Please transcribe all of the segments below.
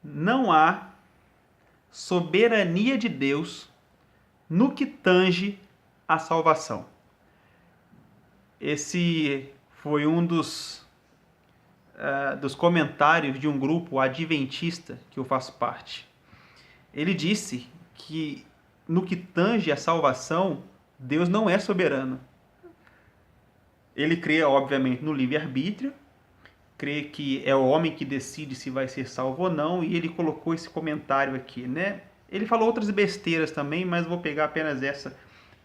não há soberania de Deus no que tange a salvação. Esse foi um dos comentários de um grupo adventista que eu faço parte. Ele disse que no que tange a salvação, Deus não é soberano. Ele crê, obviamente, no livre-arbítrio, crê que é o homem que decide se vai ser salvo ou não, e ele colocou esse comentário aqui, né? Ele falou outras besteiras também, mas vou pegar apenas essa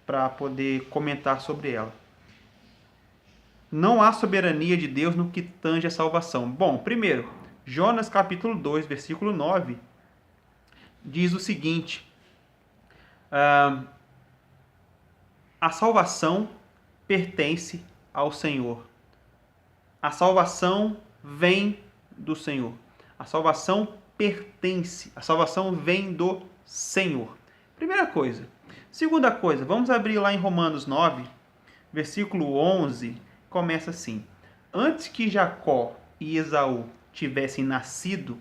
para poder comentar sobre ela. Não há soberania de Deus no que tange a salvação. Bom, primeiro, Jonas capítulo 2, versículo 9, diz o seguinte: a salvação pertence ao Senhor. A salvação vem do Senhor. A salvação pertence, a salvação vem do Senhor. Primeira coisa. Segunda coisa, vamos abrir lá em Romanos 9, versículo 11, começa assim: antes que Jacó e Esaú tivessem nascido,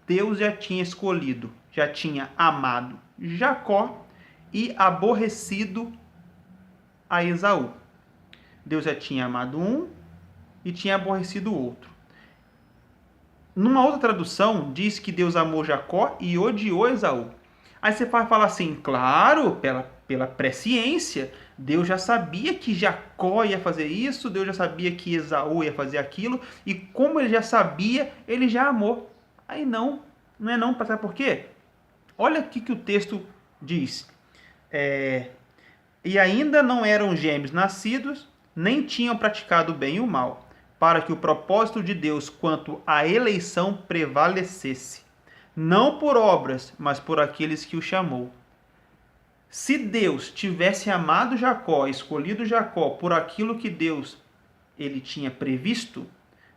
Deus já tinha escolhido, já tinha amado Jacó e aborrecido a Esaú. Deus já tinha amado um e tinha aborrecido o outro. Numa outra tradução, diz que Deus amou Jacó e odiou Esaú. Aí você vai falar assim, claro, pela presciência, Deus já sabia que Jacó ia fazer isso, Deus já sabia que Esaú ia fazer aquilo, e como ele já sabia, ele já amou. Aí não é não, sabe por quê? Olha o que o texto diz. E ainda não eram gêmeos nascidos, nem tinham praticado o bem e o mal, para que o propósito de Deus quanto à eleição prevalecesse, não por obras, mas por aqueles que o chamou. Se Deus tivesse amado Jacó, escolhido Jacó por aquilo que Deus ele tinha previsto,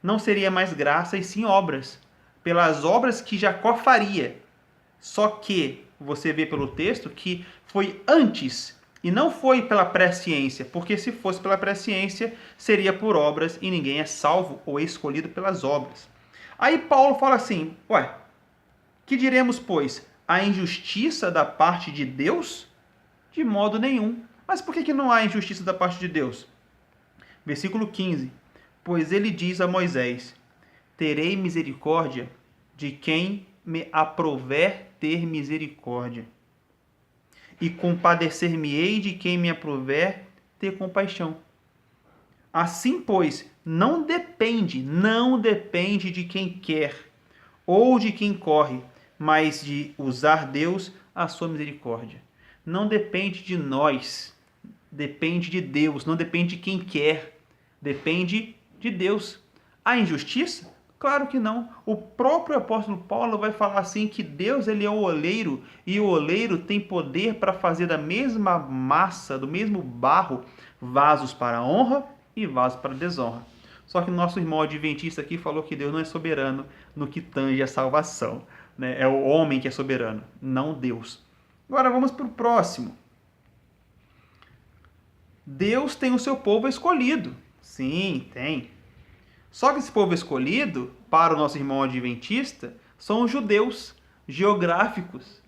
não seria mais graça e sim obras, pelas obras que Jacó faria. Só que você vê pelo texto que foi antes e não foi pela presciência, porque se fosse pela presciência, seria por obras e ninguém é salvo ou escolhido pelas obras. Aí Paulo fala assim, que diremos, pois? A injustiça da parte de Deus? De modo nenhum. Mas por que não há injustiça da parte de Deus? Versículo 15. Pois ele diz a Moisés, terei misericórdia de quem me aprouver ter misericórdia, e compadecer-me-ei de quem me aprouver ter compaixão. Assim, pois, não depende de quem quer ou de quem corre, mas de usar Deus a sua misericórdia. Não depende de nós, depende de Deus, não depende de quem quer, depende de Deus. A injustiça? Claro que não. O próprio apóstolo Paulo vai falar assim que Deus ele é o oleiro e o oleiro tem poder para fazer da mesma massa, do mesmo barro, vasos para honra e vasos para desonra. Só que o nosso irmão adventista aqui falou que Deus não é soberano no que tange a salvação, né? É o homem que é soberano, não Deus. Agora vamos para o próximo. Deus tem o seu povo escolhido. Sim, tem. Só que esse povo escolhido, para o nosso irmão adventista, são os judeus geográficos.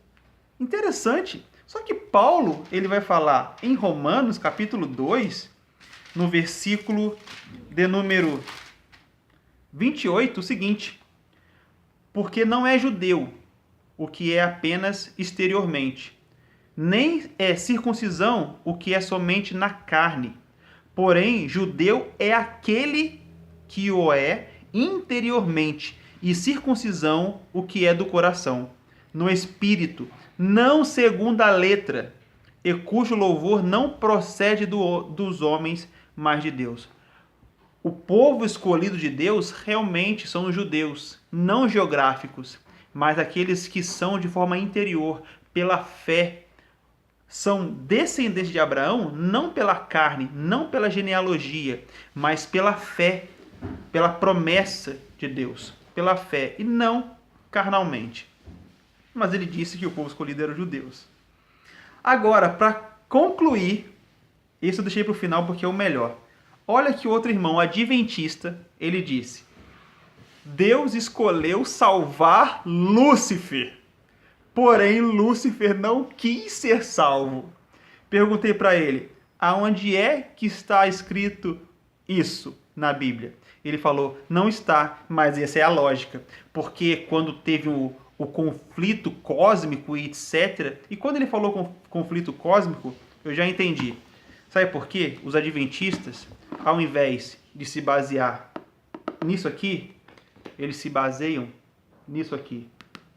Interessante. Só que Paulo, ele vai falar em Romanos, capítulo 2, no versículo de número 28, o seguinte: porque não é judeu o que é apenas exteriormente, nem é circuncisão o que é somente na carne. Porém, judeu é aquele que o é interiormente, e circuncisão o que é do coração, no espírito, não segundo a letra, e cujo louvor não procede dos homens, mas de Deus. O povo escolhido de Deus realmente são os judeus, não geográficos, mas aqueles que são de forma interior, pela fé. São descendentes de Abraão não pela carne, não pela genealogia, mas pela fé, pela promessa de Deus, pela fé, e não carnalmente. Mas ele disse que o povo escolhido era os judeus. Agora, para concluir, isso eu deixei para o final porque é o melhor. Olha que outro irmão adventista, ele disse: Deus escolheu salvar Lúcifer. Porém, Lúcifer não quis ser salvo. Perguntei para ele, aonde é que está escrito isso na Bíblia? Ele falou, não está, mas essa é a lógica. Porque quando teve o conflito cósmico e etc. E quando ele falou conflito cósmico, eu já entendi. Sabe por quê? Os adventistas, ao invés de se basear nisso aqui, eles se baseiam nisso aqui.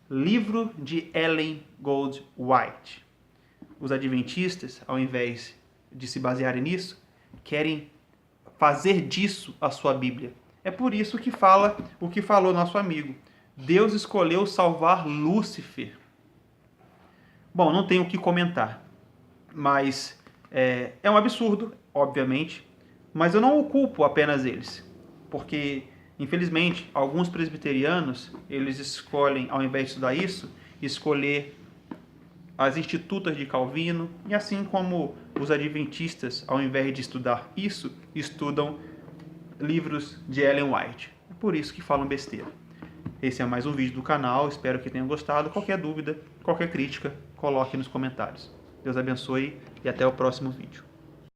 Livro de Ellen Gold White. Os adventistas, ao invés de se basearem nisso, querem fazer disso a sua Bíblia. É por isso que fala o que falou nosso amigo. Deus escolheu salvar Lúcifer. Bom, não tenho o que comentar, mas é um absurdo, obviamente, mas eu não o culpo apenas eles, porque, infelizmente, alguns presbiterianos, eles escolhem, ao invés de estudar isso, escolher as institutas de Calvino, e assim como os adventistas, ao invés de estudar isso, estudam livros de Ellen White. É por isso que falam besteira. Esse é mais um vídeo do canal, espero que tenham gostado. Qualquer dúvida, qualquer crítica, coloque nos comentários. Deus abençoe e até o próximo vídeo.